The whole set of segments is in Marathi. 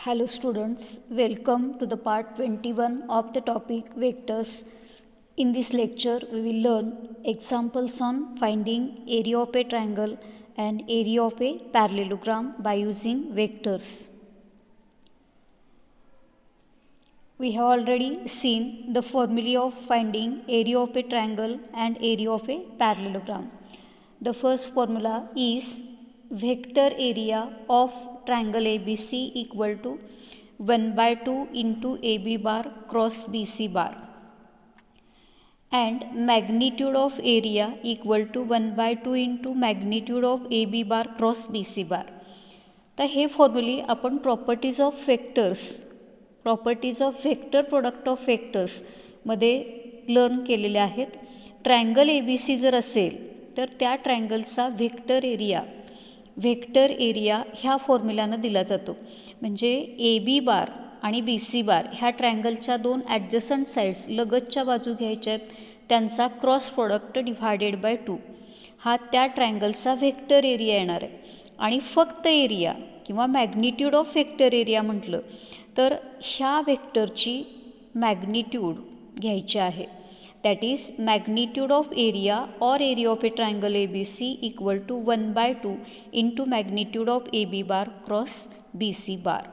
Hello students, welcome to the part 21 of the topic vectors. In this lecture, we will learn examples on finding area of a triangle and area of a parallelogram by using vectors. We have already seen the formula of finding area of a triangle and area of a parallelogram. The first formula is vector area of triangle ABC equal to 1 by 2 into AB bar cross BC bar, and magnitude of area equal to 1 by 2 into magnitude of AB bar cross BC bar. तर हे फॉर्म्युले आपण properties of vector product of vectors मध्ये लर्न केलेले आहेत. ट्रायंगल ABC जर असेल तर त्या ट्रायंगलचा वेक्टर एरिया ह्या फॉर्म्युल्यानं दिला जातो. म्हणजे AB बार आणि BC बार ह्या ट्रायंगलच्या दोन ॲडजसंट साईड्स लगतच्या बाजू घ्यायच्या आहेत, त्यांचा क्रॉस प्रोडक्ट डिव्हायडेड बाय 2 हा त्या ट्रायंगलचा वेक्टर एरिया येणार आहे. आणि फक्त एरिया किंवा मॅग्निट्यूड ऑफ वेक्टर एरिया म्हटलं तर ह्या वेक्टरची मॅग्निट्यूड घ्यायची आहे. That is magnitude of area or area of a triangle ABC equal to 1 by 2 into magnitude of AB bar cross BC bar.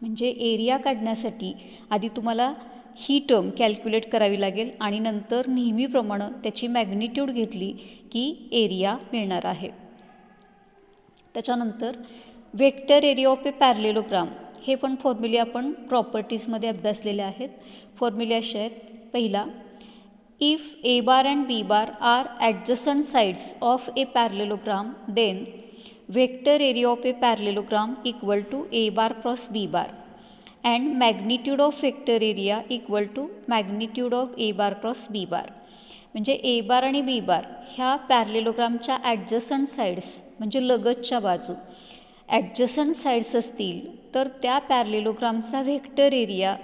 म्हणजे एरिया काढण्यासाठी आधी तुम्हाला ही टर्म कॅल्क्युलेट करावी लागेल आणि नंतर नेहमीप्रमाणे त्याची मॅग्निट्यूड घेतली की एरिया मिळणार आहे. त्याच्यानंतर vector area of a parallelogram हे पण फॉर्म्युले आपण प्रॉपर्टीजमध्ये अभ्यासलेले आहेत. फॉर्म्युले असे आहेत. पहिला, if A bar and B bar are adjacent sides of a parallelogram then vector area of a parallelogram equal to A bar cross B bar and magnitude of vector area equal to magnitude of A bar cross B bar. म्हणजे ए बार आणि बी बार ह्या पॅरलेलोग्रामच्या ॲडजसंट साईड्स म्हणजे लगतच्या बाजू ॲडजसंट साईड्स असतील तर त्या पॅरलेलोग्रामचा व्हेक्टर एरिया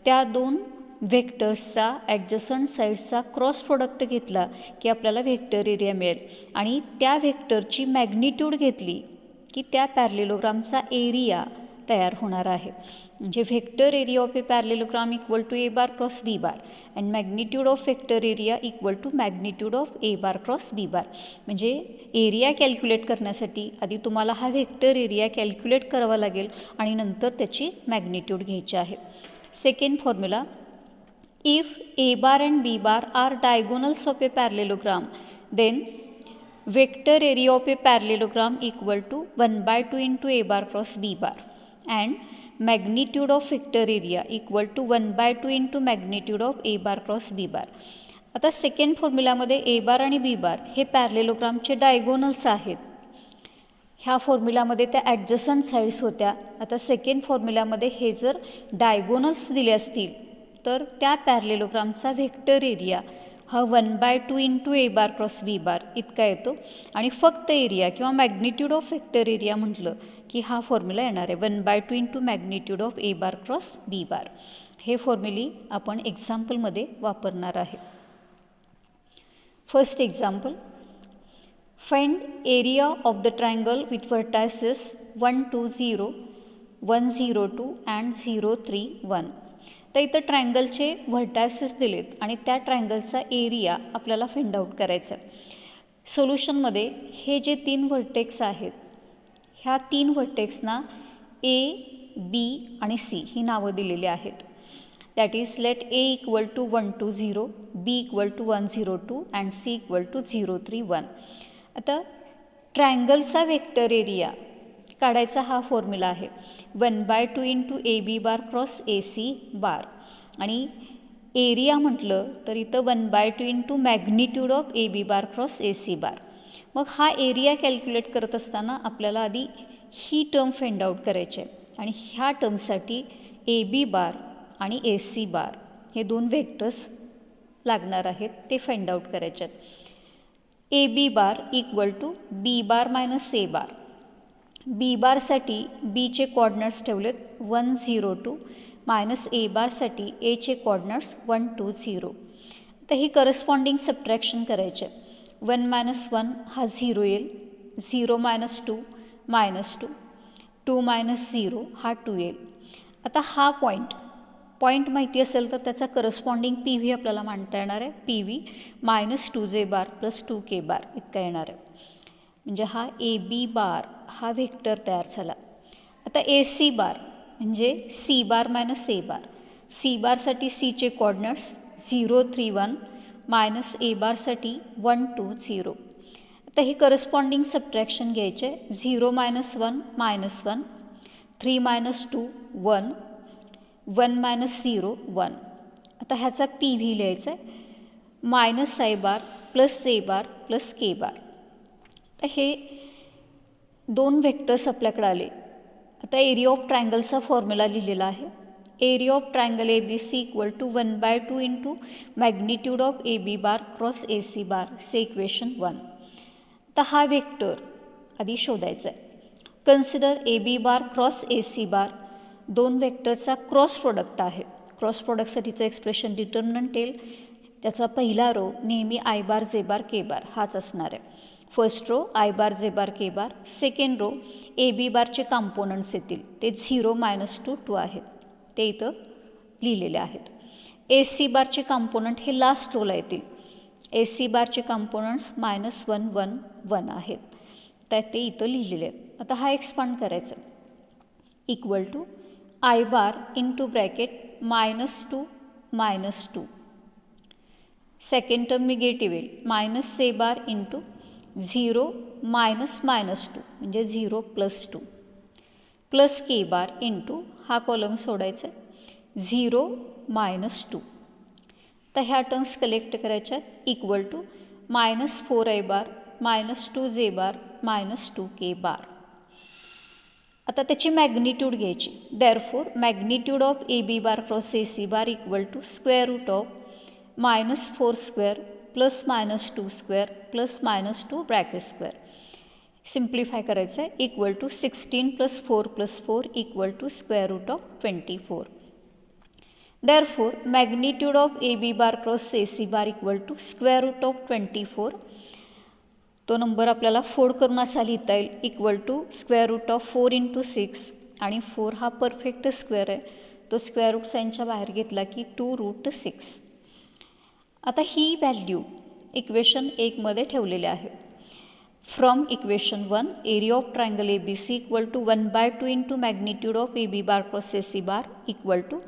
त्या दोन व्हेक्टर्सचा ॲडजसंट साईड्सचा क्रॉस प्रोडक्ट घेतला की आपल्याला व्हेक्टर एरिया मिळेल. आणि त्या व्हेक्टरची मॅग्निट्यूड घेतली की त्या पॅरलेलोग्रामचा एरिया तयार होणार आहे. म्हणजे vector area of a parallelogram equal to A bar cross B bar and magnitude of vector area equal to magnitude of A bar cross B bar. म्हणजे एरिया कॅल्क्युलेट करण्यासाठी आधी तुम्हाला हा व्हेक्टर एरिया कॅल्क्युलेट करावा लागेल आणि नंतर त्याची मॅग्निट्यूड घ्यायची आहे. Second formula, if A bar and B bar are diagonals of a parallelogram then vector area of a parallelogram equal to 1 by 2 into A bar cross B bar and magnitude of vector area equal to 1 by 2 into magnitude of A bar cross B bar. आता सेकंड फॉर्म्युलामध्ये ए बार आणि बी बार हे पॅरलेलोग्रामचे डायगोनल्स आहेत. ह्या फॉर्म्युलामध्ये त्या ॲडजसंट साईड्स होत्या. आता सेकंड फॉर्म्युलामध्ये हे जर डायगोनल्स दिले असतील तर त्या पॅरलेलोग्रामचा व्हेक्टर एरिया हा 1 by 2 into A bar cross B bar इतका येतो. आणि फक्त एरिया किंवा मॅग्निट्यूड ऑफ व्हेक्टर एरिया म्हटलं की हा फॉर्म्युला येणार आहे 1 by 2 into magnitude of A bar cross B bar. हे फॉर्म्युले आपण एक्झाम्पलमध्ये वापरणार आहे. First example, find area of the triangle with vertices 1 2 0 1 0 2 and 0 3 1. तर इथं ट्रायंगलचे व्हर्टायसेस दिलेत आणि त्या ट्रायंगलचा एरिया आपल्याला फाइंड आउट करायचा आहे. सोल्युशनमध्ये हे जे 3 व्हर्टेक्स आहेत ह्या 3 व्हर्टेक्सना ए बी आणि सी ही नावं दिलेली आहेत. That is let A equal to 1 2 0 B equal to 1 0 2 and C equal to 0 3 1. आता ट्रायंगलचा व्हेक्टर एरिया काढायचा हा फॉर्म्युला आहे 1 by 2 into A B bar cross A C bar. आणि एरिया म्हटलं तर इथं 1 by 2 into magnitude of A B bar cross A C bar. मग हा एरिया कॅल्क्युलेट करत असताना आपल्याला आधी ही टर्म फाइंड आउट करायची आहे. आणि ह्या टर्मसाठी ए बी बार आणि ए सी बार हे दोन व्हेक्टर्स लागणार आहेत, ते फाइंड आउट करायचे आहेत. A B bar equal to B bar minus A bar. B बारसाठी बीचे कॉर्डिनेट्स ठेवलेत 1 0 2 मायनस ए बारसाठी एचे कॉर्डिनेट्स 1 2 0. तर ही करस्पॉन्डिंग सबट्रॅक्शन करायचे. 1 मायनस 1 हा 0 येईल, 0 मायनस 2 मायनस 2 2 मायनस 0 हा 2 येईल. आता हा पॉईंट माहिती असेल तर त्याचा करस्पॉन्डिंग पी व्ही आपल्याला मांडता येणार आहे. पी व्ही मायनस 2J बार प्लस 2K बार इतका येणार आहे. म्हणजे हा ए बी बार हा व्हेक्टर तयार झाला. आता ए सी बार म्हणजे सी बार मायनस ए बार. सी बारसाठी सीचे कॉर्डिनेट्स 0 3 1 मायनस ए बारसाठी 1 2 0. आता ही करस्पॉन्डिंग सबट्रॅक्शन घ्यायचे. 0 मायनस 1 मायनस 1 3 मायनस 2 1 1 मायनस 0 1. आता ह्याचा पी व्ही लिहायचा आहे. Minus I bar plus A bar plus K bar. तर हे दोन व्हेक्टर्स आपल्याकडे आले. आता एरिया ऑफ ट्रायंगलचा फॉर्म्युला लिहिलेला आहे. Area of triangle A B C equal to 1/2 into magnitude of A B bar cross A C bar say equation 1. आता हा व्हेक्टर आधी शोधायचा आहे. Consider A B bar cross A C bar दोन व्हेक्टरचा क्रॉस प्रोडक्ट आहे. क्रॉस प्रोडक्टसाठीचं एक्सप्रेशन डिटर्मिनंट येईल. त्याचा पहिला रो नेहमी आय बार जे बार के बार हाच असणार आहे. फर्स्ट रो आय बार जे बार के बार. सेकंड रो ए बी बारचे कॉम्पोनंट्स येतील ते 0 मायनस 2 2 आहेत ते इथं लिहिलेले आहेत. ए सी बारचे कॉम्पोनंट हे लास्ट रोला येतील. ए सी बारचे कॉम्पोनंट्स मायनस 1 1 1 आहेत तर ते इथं लिहिलेले आहेत. आता हा एक्सपांड करायचा equal to I bar into bracket -2 -2. Second term negative येईल. मायनस ए बार इंटू 0 मायनस -2 म्हणजे 0 प्लस 2 प्लस के बार इंटू हा कॉलम सोडायचा 0 -2. तर ह्या टर्म्स कलेक्ट करायच्या equal to -4 bar -2J bar -2K bar. आता त्याची मॅग्निट्यूड घ्यायची. Therefore magnitude of A B bar cross A C bar equal to square root of -4 square plus -2 square plus -2 bracket square. Simplify करायचं आहे equal to 16 + 4 + 4 equal to square root of 24. Therefore magnitude of A B bar cross A C bar equal to square root of 24. तो नंबर आपल्याला फोल्ड करून असा लिहिता येईल equal to square root of 4 × 6 आणि 4 हा परफेक्ट स्क्वेअर आहे. तो स्क्वेअर रूट साईनच्या बाहेर घेतला की 2√6. आता ही व्हॅल्यू इक्वेशन 1 मध्ये ठेवलेली आहे. From equation 1 area of triangle A B C equal to 1/2 into magnitude of A B bar cross A C bar equal to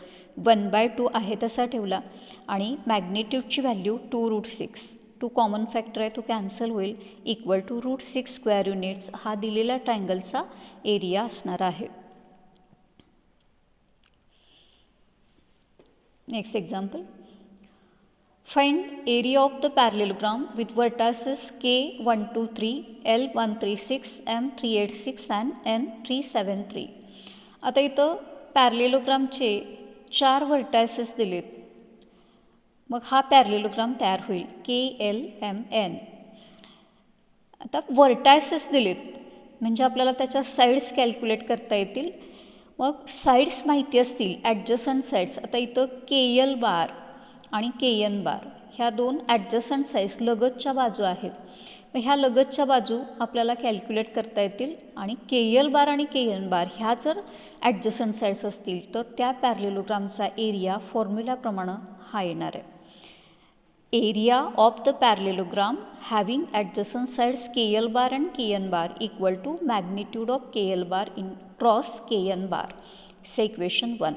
1/2 आहे तसा ठेवला आणि मॅग्निट्यूडची व्हॅल्यू 2√6. 2 कॉमन फॅक्टर आहे तो कॅन्सल होईल इक्वल टू √6 स्क्वेअर युनिट्स हा दिलेला ट्रायंगलचा एरिया असणार आहे. Next example. Find area of the parallelogram with vertices K 1 2 3, L 1 3 6, M 3 8 6 and N 3 7 3. आता इथं पॅरलेलोग्रामचे 4 व्हर्टायसेस दिलेत. मग हा पॅरलेलोग्राम तयार होईल K L M N. आता व्हर्टायसेस दिलेत म्हणजे आपल्याला त्याच्या साईड्स कॅल्क्युलेट करता येतील. मग साईड्स माहिती असतील ॲडजसंट साईड्स. आता इथं KL बार आणि KN बार ह्या दोन ॲडजसंट साईड्स लगतच्या बाजू आहेत. मग ह्या लगतच्या बाजू आपल्याला कॅल्क्युलेट करता येतील आणि KL बार आणि KN बार ह्या जर ॲडजसंट साईड्स असतील तर त्या पॅरलेलोग्रामचा एरिया फॉर्म्युलाप्रमाणे हा येणार आहे. Area of the parallelogram having adjacent sides KL bar and KN bar equal to magnitude of KL bar in cross KN bar say equation 1.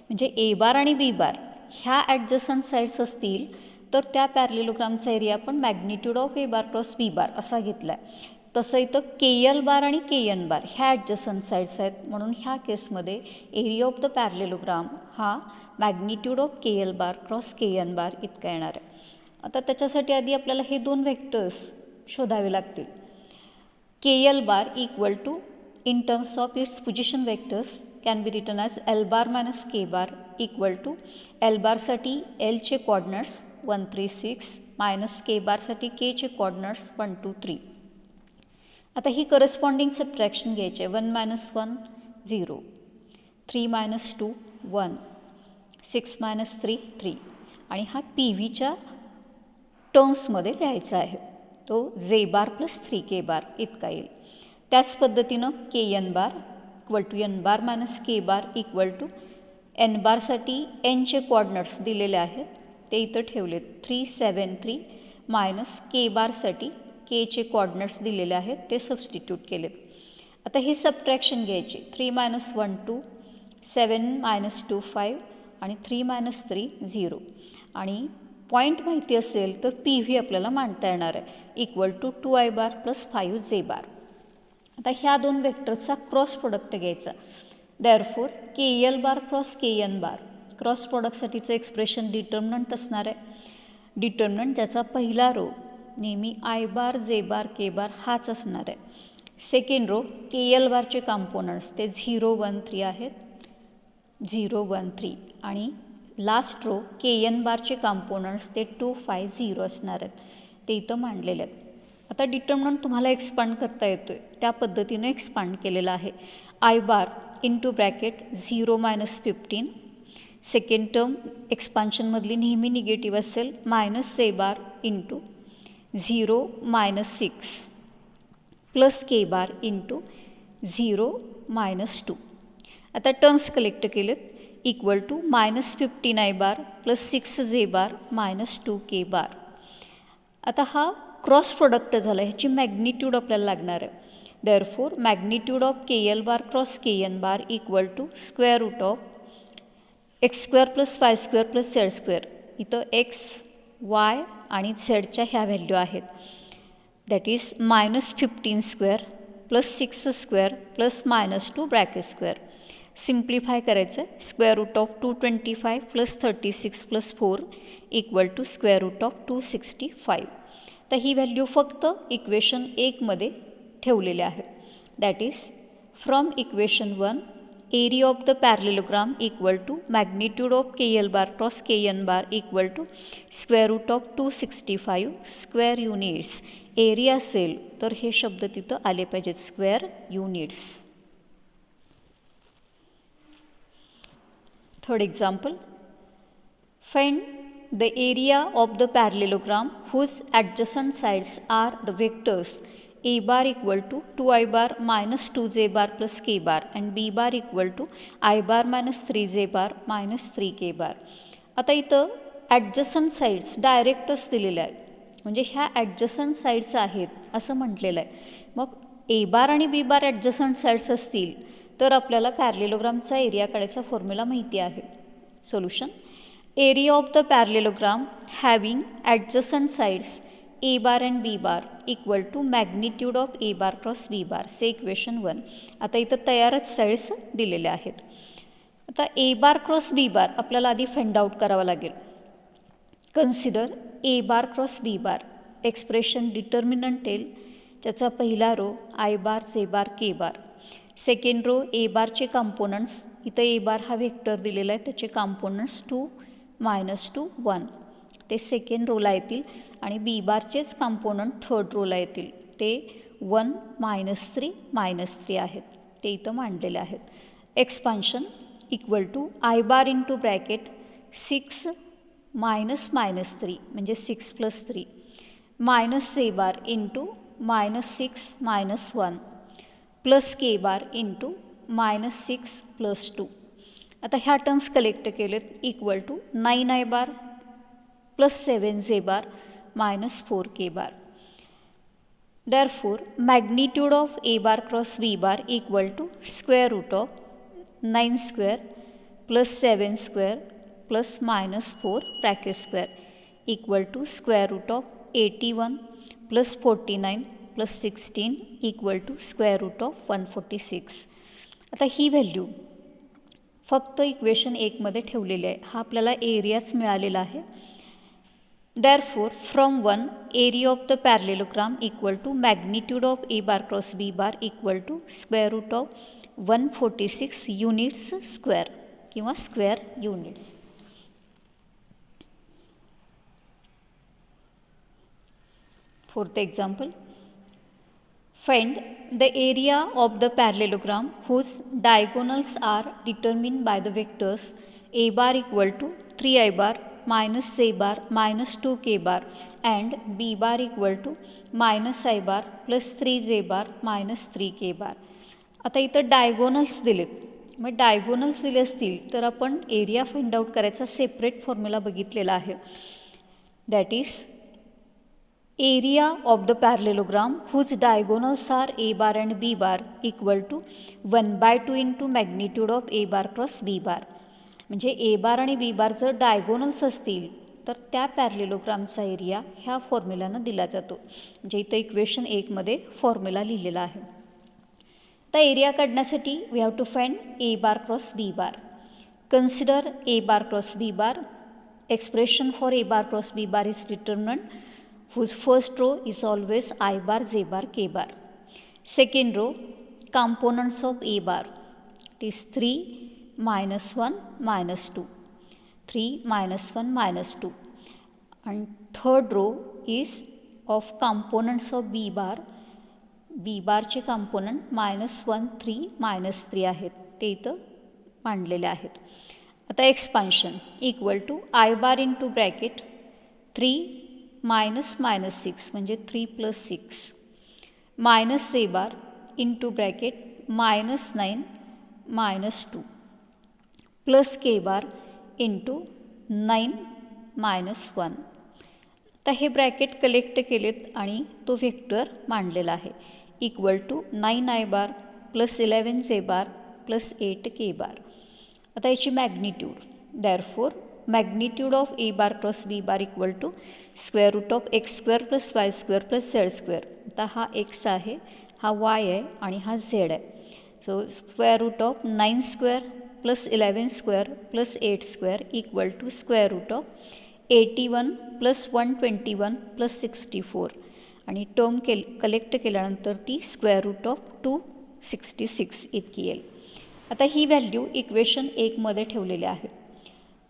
म्हणजे ए बार आणि बी बार ह्या ॲडजसंट साईड्स असतील तर त्या पॅरलेलोग्रामचा एरिया आपण magnitude of A bar cross B bar असा घेतला आहे. तसं इथं KL बार आणि KN बार ह्या ॲडजसंट साईड्स आहेत म्हणून ह्या केसमध्ये एरिया ऑफ द पॅरलेलोग्राम हा magnitude of KL bar cross KN बार इतका येणार आहे. आता त्याच्यासाठी आधी आपल्याला हे दोन व्हेक्टर्स शोधावे लागतील. KL bar equal to in terms of its position vectors can be written as L bar minus K bar equal to L बारसाठी Lचे कॉर्डिनेट्स 1 3 6 मायनस K बारसाठी Kचे कॉर्डिनेट्स 1 2 3. आता ही करस्पॉन्डिंग सबट्रॅक्शन घ्यायची आहे. 1 - 1 0, 3 - 2 1, 6 - 3 3 आणि हा पी व्हीच्या टर्म्समध्ये लिहायचा आहे. तो J बार प्लस 3K बार इतका येईल. त्याच पद्धतीनं KN bar equal to N bar minus K bar equal to N बारसाठी एनचे कोऑर्डिनेट्स दिलेले आहेत ते इथं ठेवलेत 3 7 3 मायनस के बारसाठी केचे कोऑर्डिनेट्स दिलेले आहेत ते सबस्टिट्यूट केलेत. आता हे सबट्रॅक्शन घ्यायचे 3 - 1 2 7 - 2 5 आणि 3 - 3 0 आणि पॉईंट माहिती असेल तर पी व्ही आपल्याला मांडता येणार आहे equal to 2i bar plus 5j bar. आता ह्या दोन वेक्टर्सचा क्रॉस प्रोडक्ट घ्यायचा. Therefore K L bar cross K N bar cross प्रोडक्टसाठीचं एक्सप्रेशन डिटर्मिनंट असणार आहे. डिटर्मिनंट ज्याचा पहिला रो नेहमी आय बार जे बार के बार हाच असणार आहे. सेकंड रो के एल बारचे कॉम्पोनंट्स ते 0 1 3 आहेत 0 1 3 आणि लास्ट रो के एन बारचे कॉम्पोनंट्स ते 2 5 0 असणार आहेत ते इथं मांडलेले आहेत. आता डिटर्मिनंट तुम्हाला एक्सपांड करता येतो आहे त्या पद्धतीने एक्सपांड केलेला आहे. I bar into bracket 0 - 15 second term एक्सपान्शनमधली नेहमी निगेटिव्ह असेल minus J bar into 0 - 6 plus के बार इंटू 0 - 2. आता टर्म्स कलेक्ट केलेत equal to -15i bar plus 6j bar -2k bar. आता हा क्रॉस प्रोडक्ट झाला ह्याची मॅग्निट्यूड आपल्याला लागणार आहे. Therefore magnitude of K L bar cross K N bar equal to square root of x² + y² + z². इथं x y आणि झेडच्या ह्या व्हॅल्यू आहेत that is -15² plus 6² plus -2 bracket square. Simplify करायचं square root of 225 plus 36 plus 4 equal to square root of 265. तर ही व्हॅल्यू फक्त इक्वेशन 1 मध्ये ठेवलेले आहे. That is from equation 1 area of the parallelogram equal to magnitude of K L bar cross K N bar equal to square root of 265 square units. Area असेल तर हे शब्द तिथं आले पाहिजेत square units. Third example find the area of the parallelogram whose adjacent sides are the vectors a bar equal to 2i bar minus 2j bar plus k bar and b bar equal to i bar minus 3j bar minus 3k bar. आता इथं ॲडजसंट साईड्स डायरेक्टच दिलेल्या आहेत म्हणजे ह्या ॲडजसंट साईड्स आहेत असं म्हटलेलं आहे. मग ए बार आणि बी बार ॲडजसंट साईड्स असतील तर आपल्याला पॅरलेलोग्रामचा एरिया काढायचा फॉर्म्युला माहिती आहे. Solution area of the parallelogram having adjacent sides a bar and b bar equal to magnitude of a bar cross b bar say equation 1. आता इथं तयारच साईड्स दिलेल्या आहेत. आता a बार क्रॉस b बार आपल्याला आधी फाइंड आउट करावं लागेल. Consider a bar cross b bar expression determinant येईल ज्याचा पहिला रो i बार जे बार के बार. सेकंड रो a बारचे कॉम्पोनंट्स इथं a बार हा वेक्टर दिलेला आहे त्याचे कॉम्पोनंट्स 2 -2 1 ते सेकंड रोला येतील आणि बी बारचेच कॉम्पोनंट थर्ड रोला येतील ते 1 -3 -3 आहेत ते इथं मांडलेले आहेत. Expansion equal to I bar into bracket 6 - -3 म्हणजे 6 + 3 minus J bar into -6 -1 plus के बार इंटू -6 + 2. आता ह्या टर्म्स कलेक्ट केलेत equal to 9i bar plus 7j bar -4k bar. Therefore magnitude of A bar cross B bar equal to square root of 9² plus 7² plus -4 bracket square equal to square root of 81 plus 49 plus 16 equal to square root of 146. आता ही व्हॅल्यू फक्त इक्वेशन 1 मध्ये ठेवलेली आहे. हा आपल्याला एरियाच मिळालेला आहे. Therefore from 1 area of the parallelogram equal to magnitude of A bar cross B bar equal to square root of 146 units square किंवा square units. Fourth example find the area of the parallelogram whose diagonals are determined by the vectors a bar equal to 3i bar minus j bar minus 2k bar and b bar equal to minus i bar plus 3j bar minus 3k bar. आता इथं डायगोनल्स दिलेत मग डायगोनल्स दिले असतील तर आपण एरिया फाइंड आउट करायचा सेपरेट फॉर्म्युला बघितलेला आहे. That is area of the parallelogram whose diagonals are a bar and B bar equal to 1/2 into magnitude of A bar cross B bar. म्हणजे ए बार आणि बी बार जर डायगोनल्स असतील तर त्या पॅरलेलोग्रामचा एरिया ह्या फॉर्म्युल्यानं दिला जातो. म्हणजे इथं इक्वेशन 1मध्ये फॉर्म्युला लिहिलेला आहे. तर एरिया काढण्यासाठी we have to find a bar cross B bar. Consider a bar cross B bar. Expression for a bar cross B bar is determinant whose first row is always I bar, J bar, K bar. Second row, components of A bar, it is 3, -1, -2. 3, -1, -2. And third row is of components of B bar. B bar चे component -1, 3, -3 आहेत. ते इथं मांडलेले आहेत. आता expansion equal to I bar into bracket 3 -6 म्हणजे 3 + 6 मायनस ए बार इंटू ब्रॅकेट -9 -2 प्लस के बार इंटू 9 -1. तर हे ब्रॅकेट कलेक्ट केलेत आणि तो व्हेक्टर मांडलेला आहे equal to 9 I bar plus 11 J bar plus 8 K bar. आता याची magnitude therefore magnitude of A bar cross B bar equal to square root of x² + y² + z². आता हा x आहे, हा y आहे आणि हा z आहे. So square root of 9² + 11² + 8² equal to square root of 81 + 121 + 64 आणि टर्म कलेक्ट केल्यानंतर ती स्क्वेअर रूट ऑफ 266 इतकी येईल. आता ही व्हॅल्यू इक्वेशन 1मध्ये ठेवलेली आहे.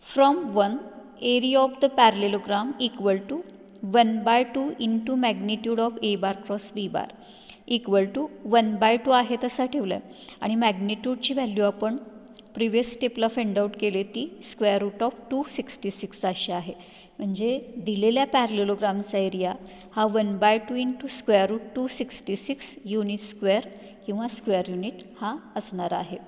From 1 area of the parallelogram equal to 1/2 into magnitude of A bar cross B bar equal to 1/2 आहे तसा ठेवला आहे आणि मॅग्निट्यूडची व्हॅल्यू आपण प्रिव्हियस स्टेपला फाइंड आउट केली ती स्क्वेअर रूट ऑफ 266 अशी आहे. म्हणजे दिलेल्या पॅरलेलोग्रामचा एरिया हा 1/2 into square root 266 unit square किंवा स्क्वेअर युनिट हा असणार आहे.